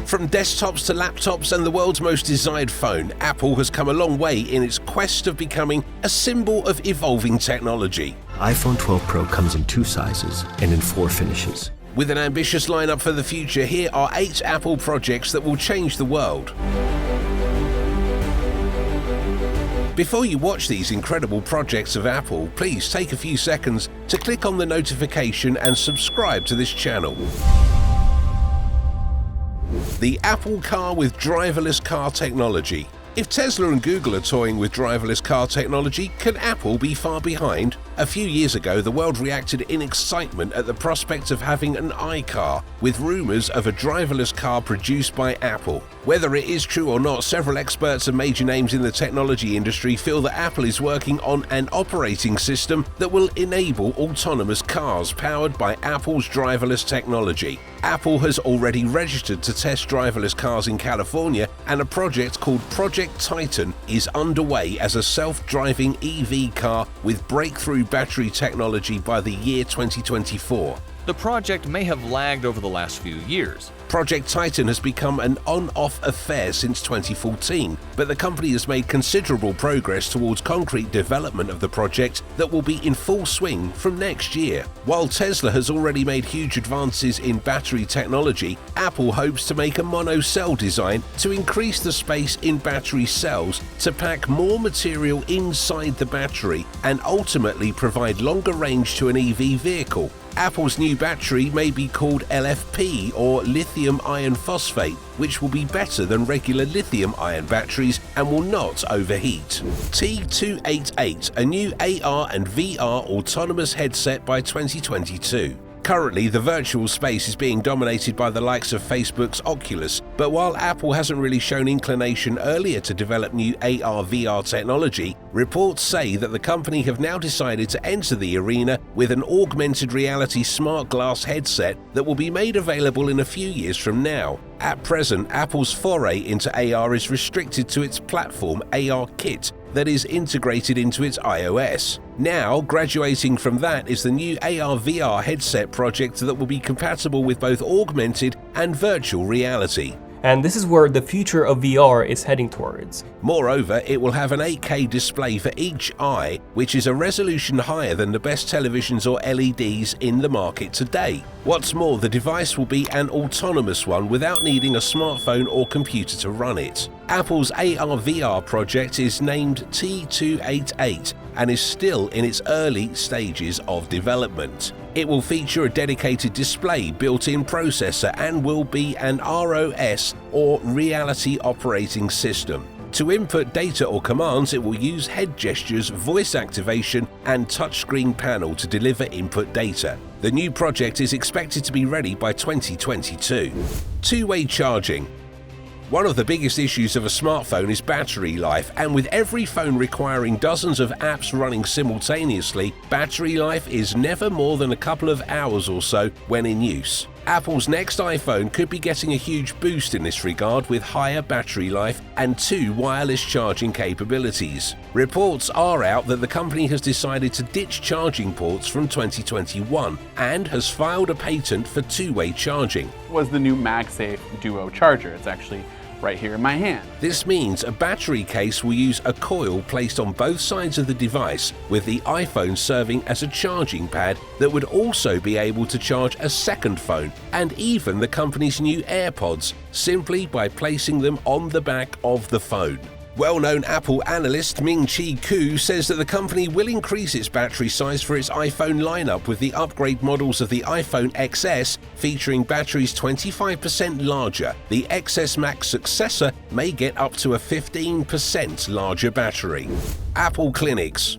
From desktops to laptops and the world's most desired phone, Apple has come a long way in its quest of becoming a symbol of evolving technology. iPhone 12 Pro comes in 2 sizes and in 4 finishes. With an ambitious lineup for the future, here are 8 Apple projects that will change the world. Before you watch these incredible projects of Apple, please take a few seconds to click on the notification and subscribe to this channel. The Apple Car with driverless car technology. If Tesla and Google are toying with driverless car technology, can Apple be far behind? A few years ago, the world reacted in excitement at the prospect of having an iCar, with rumors of a driverless car produced by Apple. Whether it is true or not, several experts and major names in the technology industry feel that Apple is working on an operating system that will enable autonomous cars powered by Apple's driverless technology. Apple has already registered to test driverless cars in California, and a project called Project Titan is underway as a self-driving EV car with breakthrough battery technology by the year 2024. The project may have lagged over the last few years. Project Titan has become an on-off affair since 2014, but the company has made considerable progress towards concrete development of the project that will be in full swing from next year. While Tesla has already made huge advances in battery technology, Apple hopes to make a mono-cell design to increase the space in battery cells to pack more material inside the battery and ultimately provide longer range to an EV vehicle. Apple's new battery may be called LFP or lithium iron phosphate, which will be better than regular lithium-ion batteries and will not overheat. T288, a new AR and VR autonomous headset by 2022. Currently, the virtual space is being dominated by the likes of Facebook's Oculus, but while Apple hasn't really shown inclination earlier to develop new AR/VR technology, reports say that the company have now decided to enter the arena with an augmented reality smart glass headset that will be made available in a few years from now. At present, Apple's foray into AR is restricted to its platform ARKit that is integrated into its iOS. Now, graduating from that is the new AR/VR headset project that will be compatible with both augmented and virtual reality. And this is where the future of VR is heading towards. Moreover, it will have an 8K display for each eye, which is a resolution higher than the best televisions or LEDs in the market today. What's more, the device will be an autonomous one without needing a smartphone or computer to run it. Apple's AR/VR project is named T288 and is still in its early stages of development. It will feature a dedicated display, built-in processor, and will be an ROS or Reality Operating System. To input data or commands, it will use head gestures, voice activation, and touchscreen panel to deliver input data. The new project is expected to be ready by 2022. Two-way charging. One of the biggest issues of a smartphone is battery life, and with every phone requiring dozens of apps running simultaneously, battery life is never more than a couple of hours or so when in use. Apple's next iPhone could be getting a huge boost in this regard with higher battery life and 2 wireless charging capabilities. Reports are out that the company has decided to ditch charging ports from 2021 and has filed a patent for two-way charging. Was the new MagSafe Duo charger. It's actually right here in my hand. This means a battery case will use a coil placed on both sides of the device, with the iPhone serving as a charging pad that would also be able to charge a second phone, and even the company's new AirPods, simply by placing them on the back of the phone. Well-known Apple analyst Ming-Chi Kuo says that the company will increase its battery size for its iPhone lineup, with the upgrade models of the iPhone XS featuring batteries 25% larger. The XS Max successor may get up to a 15% larger battery. Apple Clinics.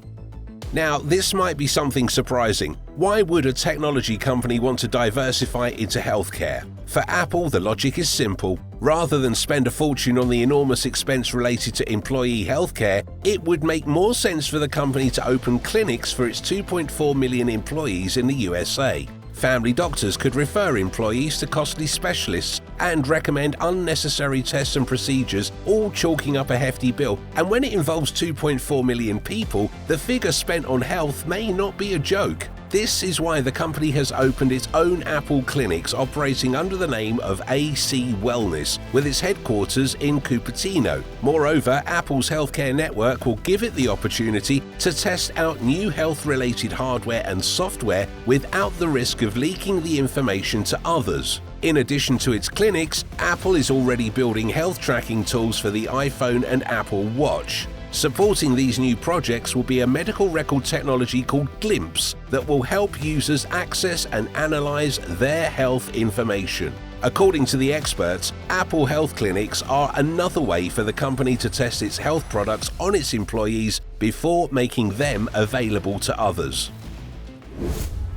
Now, this might be something surprising. Why would a technology company want to diversify into healthcare? For Apple, the logic is simple. Rather than spend a fortune on the enormous expense related to employee healthcare, it would make more sense for the company to open clinics for its 2.4 million employees in the USA. Family doctors could refer employees to costly specialists and recommend unnecessary tests and procedures, all chalking up a hefty bill. And when it involves 2.4 million people, the figure spent on health may not be a joke. This is why the company has opened its own Apple clinics operating under the name of AC Wellness, with its headquarters in Cupertino. Moreover, Apple's healthcare network will give it the opportunity to test out new health-related hardware and software without the risk of leaking the information to others. In addition to its clinics, Apple is already building health tracking tools for the iPhone and Apple Watch. Supporting these new projects will be a medical record technology called Glimpse that will help users access and analyze their health information. According to the experts, Apple Health Clinics are another way for the company to test its health products on its employees before making them available to others.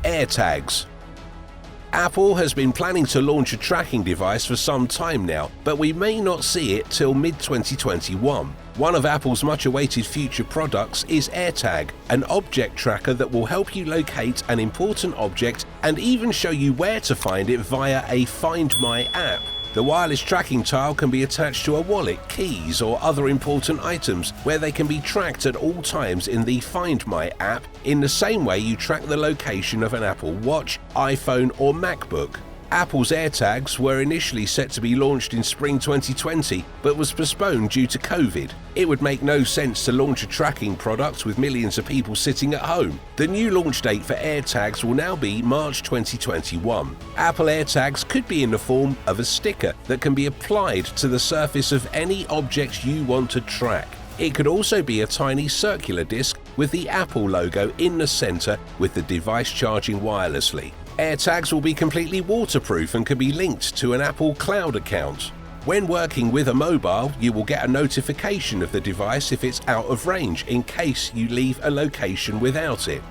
Airtags. Apple has been planning to launch a tracking device for some time now, but we may not see it till mid-2021. One of Apple's much-awaited future products is AirTag, an object tracker that will help you locate an important object and even show you where to find it via a Find My app. The wireless tracking tile can be attached to a wallet, keys, or other important items where they can be tracked at all times in the Find My app in the same way you track the location of an Apple Watch, iPhone, or MacBook. Apple's AirTags were initially set to be launched in spring 2020, but was postponed due to COVID. It would make no sense to launch a tracking product with millions of people sitting at home. The new launch date for AirTags will now be March 2021. Apple AirTags could be in the form of a sticker that can be applied to the surface of any object you want to track. It could also be a tiny circular disc with the Apple logo in the center with the device charging wirelessly. AirTags will be completely waterproof and can be linked to an Apple Cloud account. When working with a mobile, you will get a notification of the device if it's out of range in case you leave a location without it.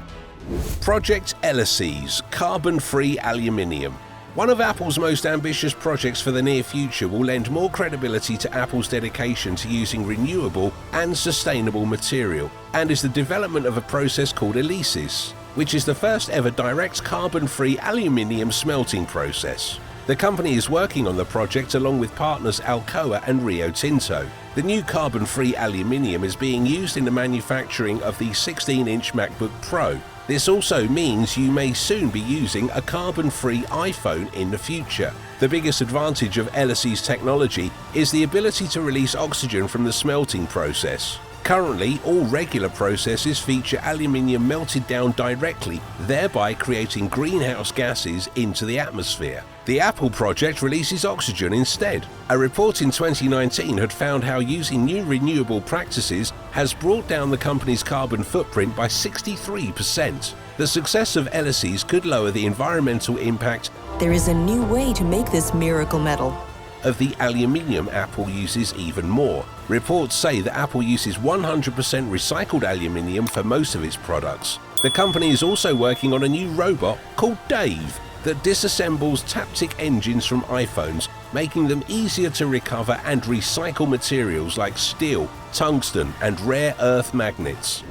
Project LSESS Carbon-Free Aluminium. One of Apple's most ambitious projects for the near future will lend more credibility to Apple's dedication to using renewable and sustainable material, and is the development of a process called ELYSIS, which is the first ever direct carbon-free aluminium smelting process. The company is working on the project along with partners Alcoa and Rio Tinto. The new carbon-free aluminium is being used in the manufacturing of the 16-inch MacBook Pro. This also means you may soon be using a carbon-free iPhone in the future. The biggest advantage of LSESS technology is the ability to release oxygen from the smelting process. Currently, all regular processes feature aluminium melted down directly, thereby creating greenhouse gases into the atmosphere. The Apple project releases oxygen instead. A report in 2019 had found how using new renewable practices has brought down the company's carbon footprint by 63%. The success of LSESS could lower the environmental impact There is a new way to make this miracle metal. of the aluminium Apple uses even more. Reports say that Apple uses 100% recycled aluminium for most of its products. The company is also working on a new robot called 𝐦𝐤𝐤 that disassembles Taptic engines from iPhones, making them easier to recover and recycle materials like steel, tungsten, and rare earth magnets.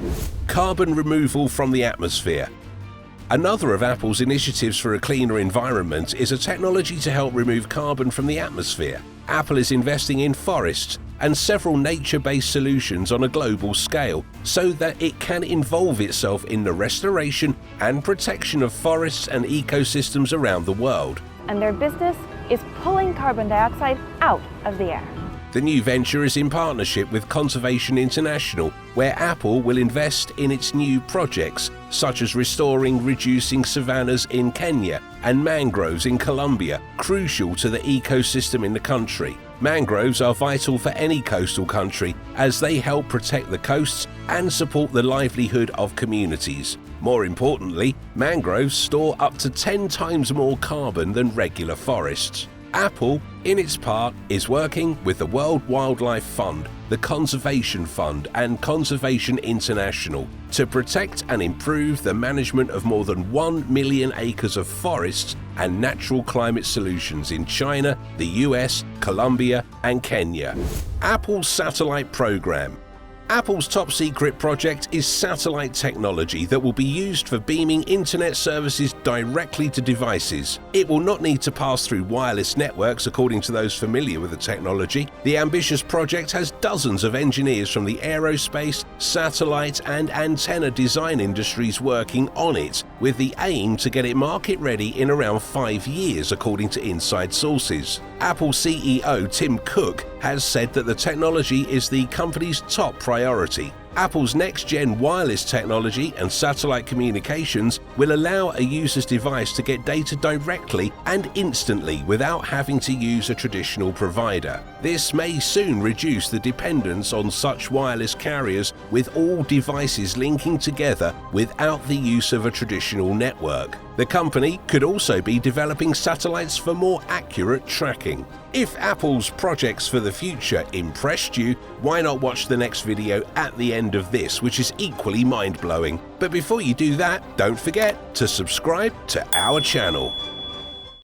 Carbon removal from the atmosphere. Another of Apple's initiatives for a cleaner environment is a technology to help remove carbon from the atmosphere. Apple is investing in forests and several nature-based solutions on a global scale so that it can involve itself in the restoration and protection of forests and ecosystems around the world. And their business is pulling carbon dioxide out of the air. The new venture is in partnership with Conservation International, where Apple will invest in its new projects, such as reducing savannas in Kenya and mangroves in Colombia, crucial to the ecosystem in the country. Mangroves are vital for any coastal country as they help protect the coasts and support the livelihood of communities. More importantly, mangroves store up to 10 times more carbon than regular forests. Apple, in its part, is working with the World Wildlife Fund, the Conservation Fund, and Conservation International to protect and improve the management of more than 1 million acres of forests and natural climate solutions in China, the US, Colombia, and Kenya. Apple's satellite program. Apple's top secret project is satellite technology that will be used for beaming internet services directly to devices. It will not need to pass through wireless networks, according to those familiar with the technology. The ambitious project has dozens of engineers from the aerospace, satellite and antenna design industries working on it, with the aim to get it market ready in around 5 years, according to inside sources. Apple CEO Tim Cook has said that the technology is the company's top priority. Apple's next-gen wireless technology and satellite communications will allow a user's device to get data directly and instantly without having to use a traditional provider. This may soon reduce the dependence on such wireless carriers, with all devices linking together without the use of a traditional network. The company could also be developing satellites for more accurate tracking. If Apple's projects for the future impressed you, why not watch the next video at the end of this, which is equally mind-blowing. But before you do that, don't forget to subscribe to our channel.